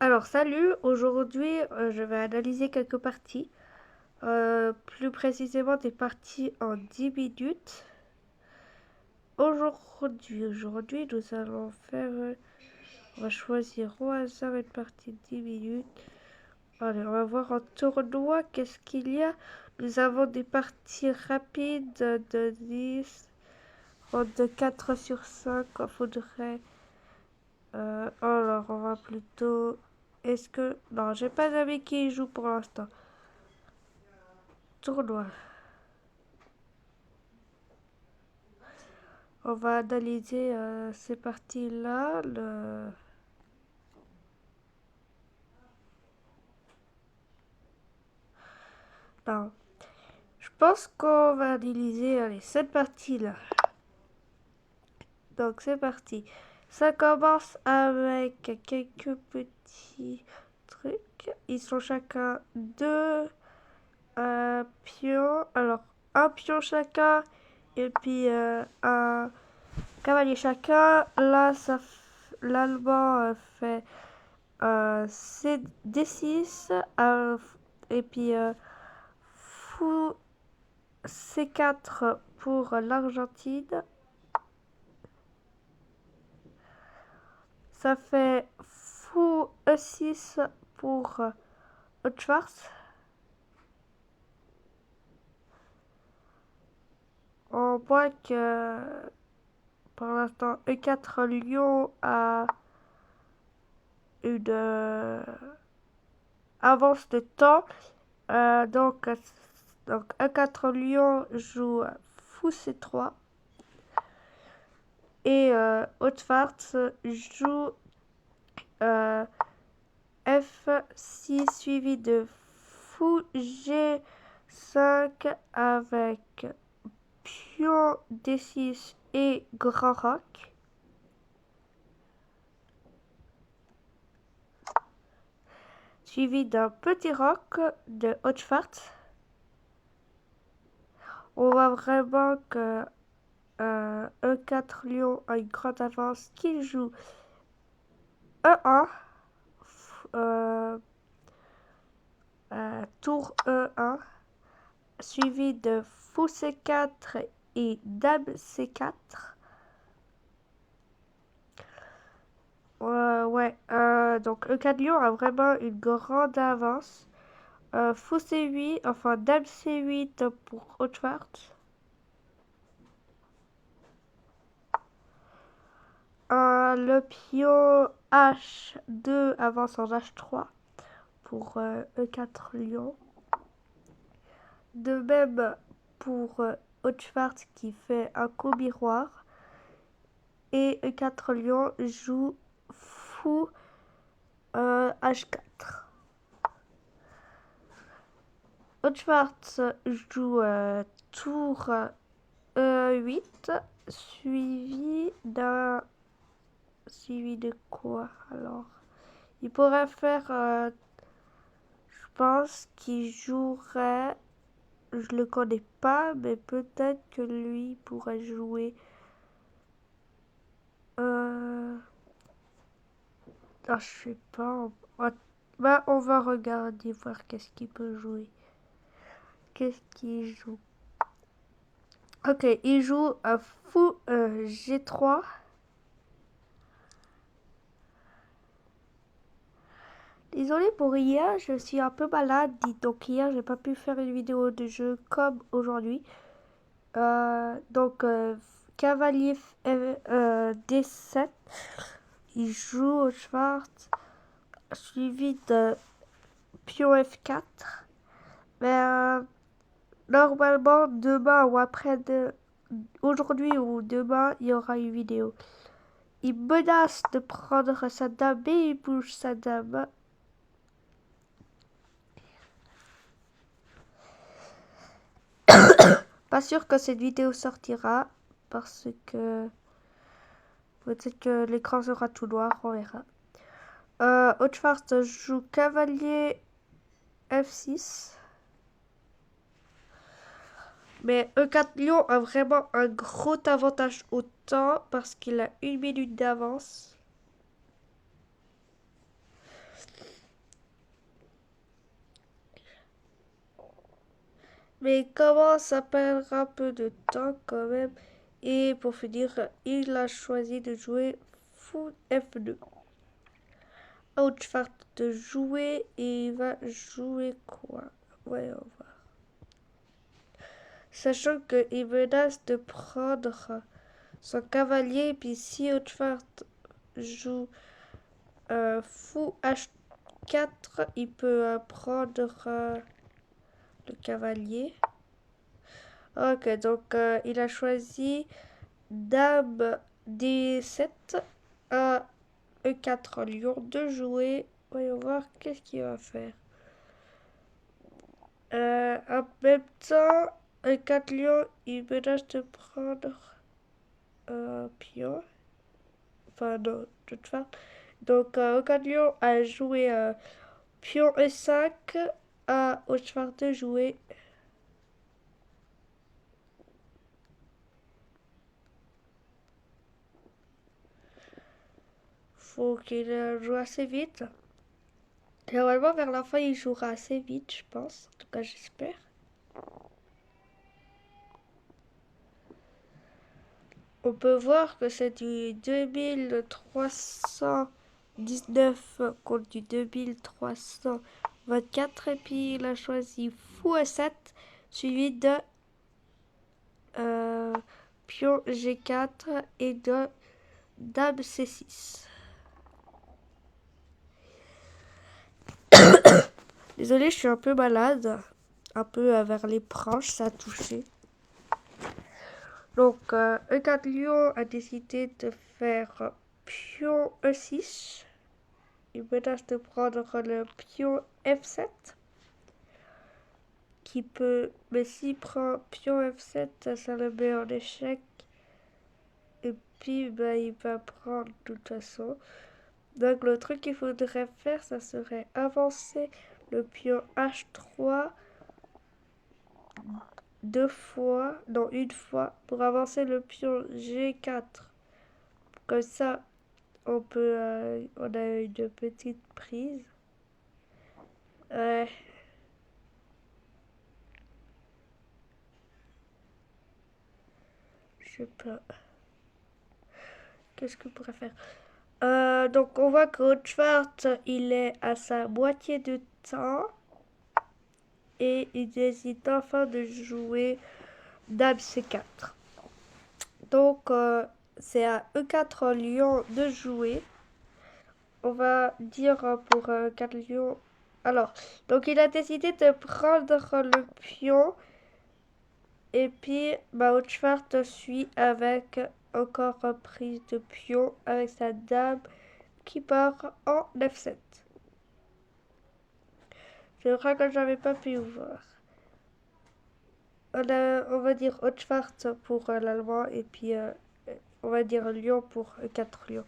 Alors, salut, aujourd'hui je vais analyser quelques parties, plus précisément des parties en 10 minutes. Aujourd'hui, nous allons faire, on va choisir au hasard une partie de 10 minutes. Allez, on va voir en tournoi qu'est-ce qu'il y a. Nous avons des parties rapides de 10, de 4 sur 5, il faudrait. Alors, on va plutôt. Est-ce que. Non, j'ai pas d'amis qui y jouent pour l'instant. Tournoi. On va analyser ces parties-là. Non. Je pense qu'on va analyser allez, cette partie-là. Donc c'est parti. Ça commence avec quelques petits trucs. Ils sont chacun deux pions. Alors un pion chacun et puis un cavalier chacun. Là, l'allemand fait D6 et puis fou C4 pour l'Argentine. Ça fait fou E6 pour Schwarz. On voit que pour l'instant E4 Lion a une avance de temps. Donc E4 Lion joue fou C3. Et Schwarz joue F6 suivi de fou G5 avec pion D6 et grand roc. Suivi d'un petit roc de Schwarz. On voit vraiment que E4 Lion a une grande avance qu'il joue E1. Tour E1 suivi de fou C4 et dame C4. Donc E4 Lion a vraiment une grande avance. Fou C8, enfin dame C8 pour Schwarz. Le pion H2 avance en H3 pour E4 Lion. De même pour Schwarz qui fait un coup miroir. Et E4 Lion joue fou H4. Schwarz joue tour E8 suivi de quoi alors? Il pourrait faire je pense qu'il jouerait, je le connais pas, mais peut-être que lui pourrait jouer je sais pas. On va regarder voir qu'est-ce qu'il peut jouer. Qu'est-ce qu'il joue? Ok, il joue un fou G3. Désolé pour hier, je suis un peu malade, donc hier j'ai pas pu faire une vidéo de jeu comme aujourd'hui. Cavalier D7, il joue au Schwarz, suivi de pion F4. Mais normalement demain ou aujourd'hui ou demain, il y aura une vidéo. Il menace de prendre sa dame, mais il bouge sa dame. Pas sûr que cette vidéo sortira parce que peut-être que l'écran sera tout noir, on verra. Schwarz joue cavalier F6. Mais E4 Lion a vraiment un gros avantage au temps parce qu'il a une minute d'avance. Mais comment ça perdra un peu de temps quand même. Et pour finir, il a choisi de jouer fou F2. Outfart de jouer et il va jouer quoi? Ouais, on va. Sachant qu'il menace de prendre son cavalier, puis si Outfart joue fou H4, il peut prendre le cavalier. Ok, donc il a choisi Dame D7 à E4 lion de jouer. Voyons voir qu'est-ce qu'il va faire. En même temps, E4 lion, il menace de prendre un pion. Enfin, non, de toute façon. Donc, E4 lion a joué pion E5 à Auchfar de jouer. Faut qu'il joue assez vite. Normalement, vers la fin, il jouera assez vite, je pense. En tout cas, j'espère. On peut voir que c'est du 2319 contre du 2324. Et puis, il a choisi fou A7, suivi de pion G4 et de dame C6. Désolée, je suis un peu malade. Un peu vers les branches, ça a touché. Donc, E4 lion a décidé de faire pion E6. Il menace de prendre le pion F7. Qui peut... Mais s'il prend pion F7, ça le met en échec. Et puis, ben, il va prendre de toute façon. Donc, le truc qu'il faudrait faire, ça serait avancer le pion H3 deux fois, non une fois, pour avancer le pion G4. Comme ça, on a une petite prise. Ouais. Je sais pas. Qu'est-ce que je pourrais faire? Donc on voit que Schwartz, il est à sa moitié de temps. Et il décide enfin de jouer Dame C4. Donc c'est à E4 lion de jouer. On va dire pour 4 lions. Alors, donc il a décidé de prendre le pion. Et puis, Schwartz suit avec encore prise de pion avec sa dame qui part en F7. Je crois que j'avais pas pu voir. On va dire Schwartz pour l'allemand et puis on va dire lion pour 4 lions.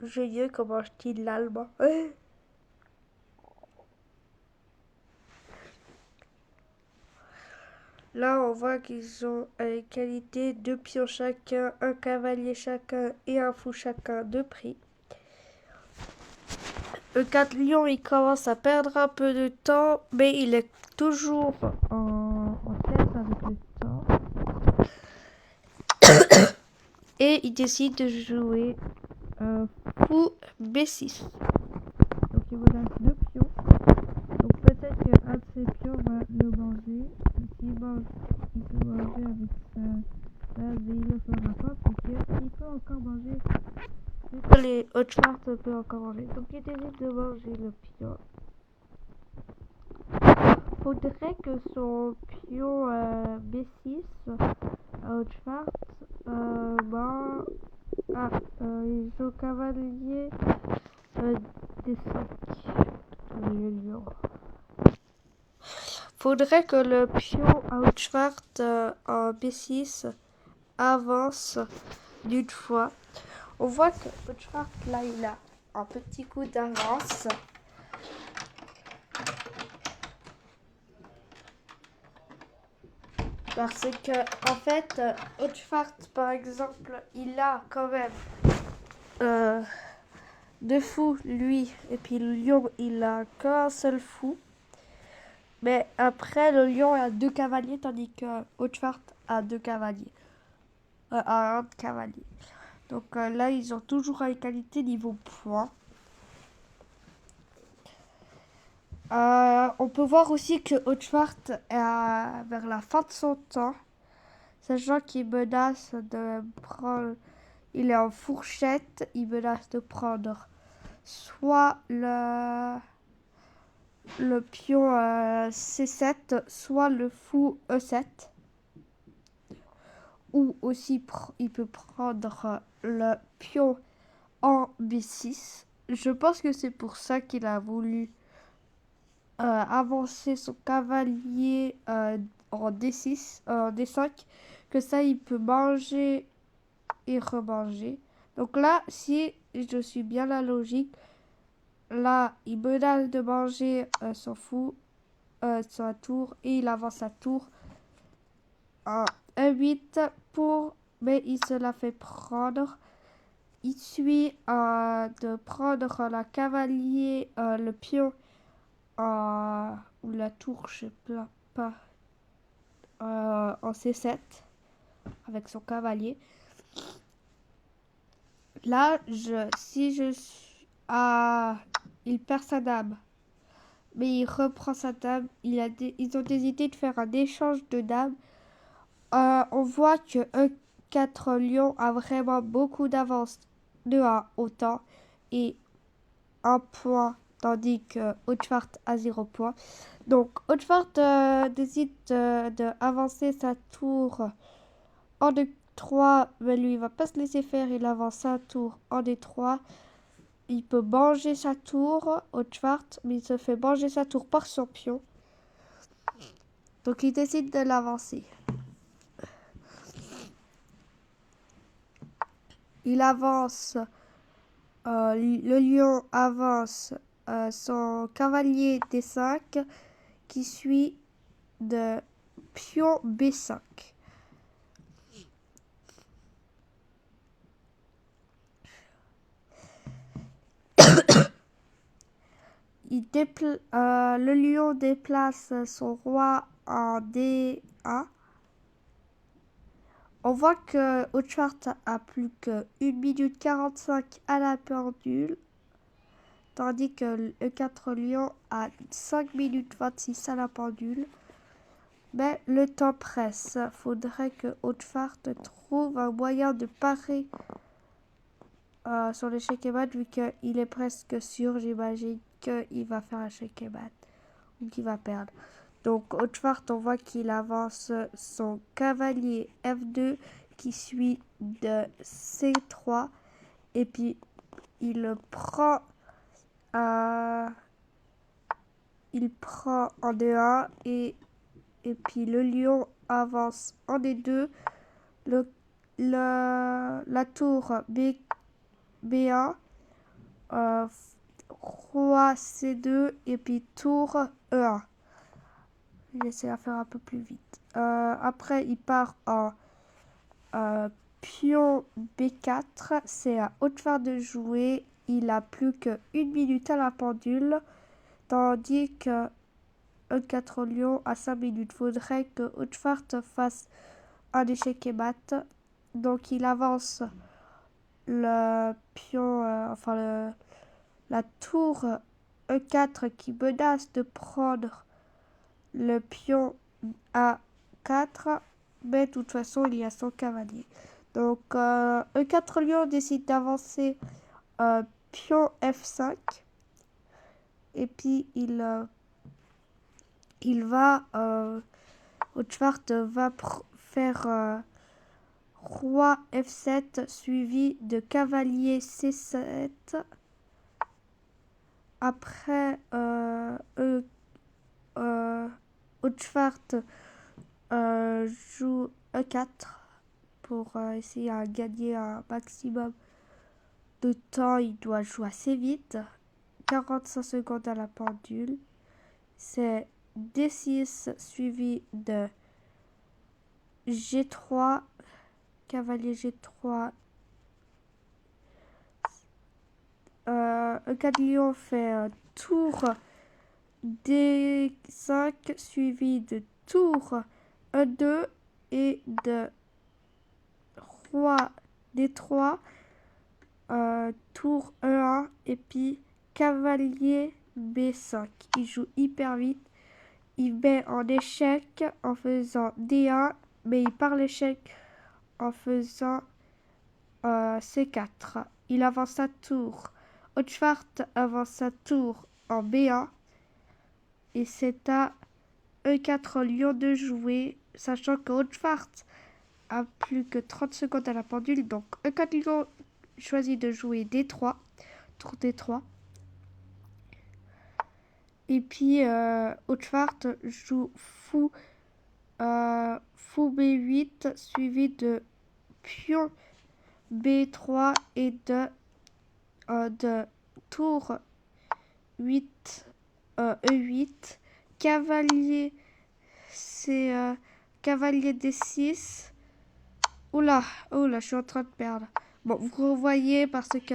Génial comment je dis l'allemand. Là, on voit qu'ils ont à égalité 2 pions chacun, un cavalier chacun et un fou chacun de prix. Le 4 lion, il commence à perdre un peu de temps, mais il est toujours en tête avec le temps. Et il décide de jouer fou B6. Donc il vous reste 2 pions. Donc peut-être qu'un de ces pions va le manger. Et s'il mange, il peut manger avec sa base et il ne le fera pas puisqu'il peut encore manger. Les Hotchmart peut encore manger. Donc il décide de manger le pion. Faudrait que son pion B6 à Hotchmart il joue cavalier D5. Le lion. Faudrait que le pion Outschwart en B6 avance d'une fois. On voit que Outschwart là il a un petit coup d'avance. Parce que en fait Outschwart par exemple il a quand même deux fous, lui. Et puis le lion, il a qu'un seul fou. Mais après, le lion a deux cavaliers, tandis que Otschwart a deux cavaliers. A un cavalier. Donc là, ils ont toujours à égalité niveau points. On peut voir aussi que Otschwart est vers la fin de son temps, sachant qu'il menace de prendre... Il est en fourchette, il menace de prendre soit le pion C7, soit le fou E7. Ou aussi, il peut prendre le pion en B6. Je pense que c'est pour ça qu'il a voulu avancer son cavalier en D6, en D5, que ça il peut manger et remanger. Donc là, si je suis bien la logique, là il menace de manger son fou, sa tour, et il avance sa tour en E8 mais il se la fait prendre. Il suit de prendre la cavalier, le pion ou la tour, je sais pas, en C7 avec son cavalier. Là, si je suis il perd sa dame, mais il reprend sa dame. Ils ont décidé de faire un échange de dames. On voit que E4 Lion a vraiment beaucoup d'avance de 1 au temps et 1 point, tandis que Otschwart a 0 point. Donc Otschwart décide d'avancer sa tour en D3, mais lui il va pas se laisser faire, il avance sa tour en D3. Il peut manger sa tour, Otschwart, mais il se fait manger sa tour par son pion. Donc il décide de l'avancer. Il avance, le lion avance son cavalier D5 qui suit de pion B5. Le lion déplace son roi en D1. On voit que Otschwart a plus que 1 minute 45 à la pendule, tandis que le 4 Lion a 5 minutes 26 à la pendule. Mais le temps presse. Faudrait que Otschwart trouve un moyen de parer sur l'échec et mat, vu qu'il est presque sûr, j'imagine, qu'il va faire un échec et mat ou qu'il va perdre. Donc Otschwart, on voit qu'il avance son cavalier F2 qui suit de C3 et puis il prend en D1 et puis le lion avance en D2. La tour B1, roi C2 et puis tour E1. Je vais essayer de faire un peu plus vite. Après, il part en pion B4. C'est à Otschwart de jouer. Il a plus que 1 minute à la pendule. Tandis que E4 Lion à 5 minutes. Faudrait que Otschwart fasse un échec et mat. Donc il avance le pion, la tour E4 qui menace de prendre le pion A4, mais de toute façon il y a son cavalier. Donc E4 Lion décide d'avancer pion F5 et puis Otschwart va faire roi F7 suivi de cavalier C7. Après Otschwart joue E4 pour essayer de gagner un maximum de temps. Il doit jouer assez vite. 45 secondes à la pendule. C'est D6 suivi de G3, cavalier G3, un 4 lions fait tour D5 suivi de tour E2 et de roi D3, tour E1 et puis cavalier B5. Il joue hyper vite. Il met en échec en faisant D1, mais il part l'échec en faisant C4. Il avance sa tour. Haute-Schwarz avance sa tour en B1. Et c'est à E4 lion de jouer, sachant que Haute-Schwarz a plus que 30 secondes à la pendule. Donc E4 lion choisit de jouer D3, tour D3. Et puis Haute-Schwarz joue fou B8 suivi de pion B3 et de tour 8 E8. Cavalier, c'est cavalier D6. Oula, je suis en train de perdre. Bon, vous revoyez parce que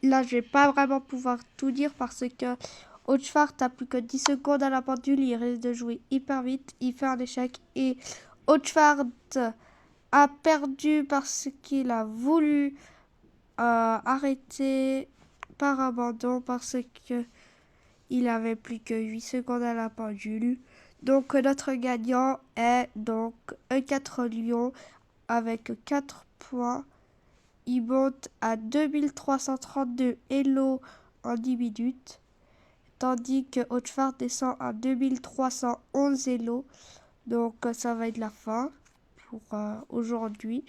là, je vais pas vraiment pouvoir tout dire parce que Haute-Schwarz a plus que 10 secondes à la pendule. Il risque de jouer hyper vite. Il fait un échec et Haute-Schwarz a perdu parce qu'il a voulu arrêter par abandon parce que il avait plus que 8 secondes à la pendule. Donc notre gagnant est donc E4 lion avec 4 points. Il monte à 2332 Elo en 10 minutes. Tandis que Haute-Schwarz descend à 2311 Elo. Donc ça va être la fin pour aujourd'hui.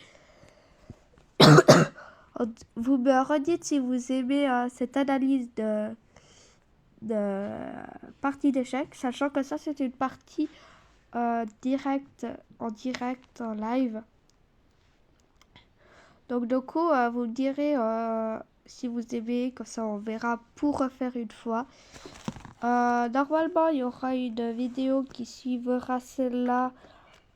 Vous me redites si vous aimez cette analyse de partie d'échecs, sachant que ça c'est une partie direct en live. Donc du coup, vous me direz si vous aimez, comme ça on verra pour refaire une fois. Normalement, il y aura une vidéo qui suivra celle-là,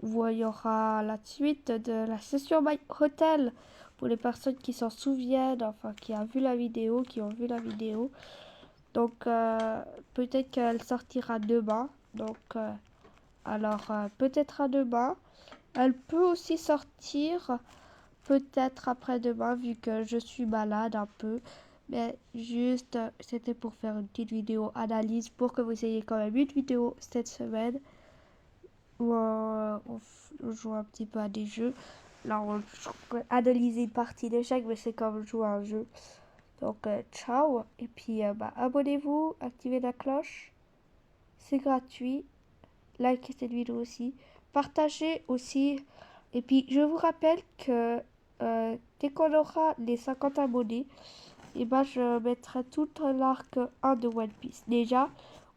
où il y aura la suite de la session My Hotel, pour les personnes qui s'en souviennent, enfin qui ont vu la vidéo, Donc peut-être qu'elle sortira demain. Donc peut-être à demain. Elle peut aussi sortir peut-être après-demain vu que je suis malade un peu. Mais juste c'était pour faire une petite vidéo analyse pour que vous ayez quand même une vidéo cette semaine où on joue un petit peu à des jeux. Là on analyse une partie d'échecs mais c'est comme jouer à un jeu. Donc ciao et puis abonnez-vous, activez la cloche, c'est gratuit, likez cette vidéo aussi, partagez aussi et puis je vous rappelle que dès qu'on aura les 50 abonnés, et je mettrai tout l'arc 1 de One Piece. Déjà,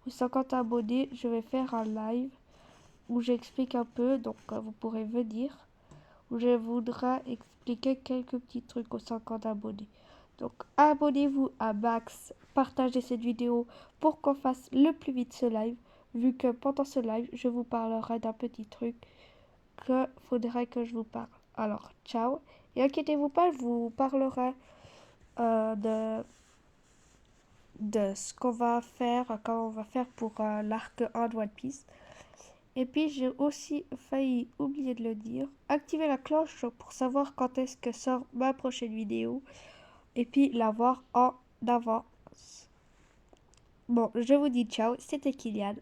aux 50 abonnés, je vais faire un live où j'explique un peu, donc vous pourrez venir, où je voudrais expliquer quelques petits trucs aux 50 abonnés. Donc abonnez-vous à Max, partagez cette vidéo pour qu'on fasse le plus vite ce live, vu que pendant ce live, je vous parlerai d'un petit truc que faudrait que je vous parle. Alors, ciao, et inquiétez-vous pas, je vous parlerai de ce qu'on va faire, comment on va faire pour l'arc 1 de One Piece. Et puis j'ai aussi failli oublier de le dire, activez la cloche pour savoir quand est-ce que sort ma prochaine vidéo et puis la voir en avance. Bon, je vous dis ciao, c'était Kylian.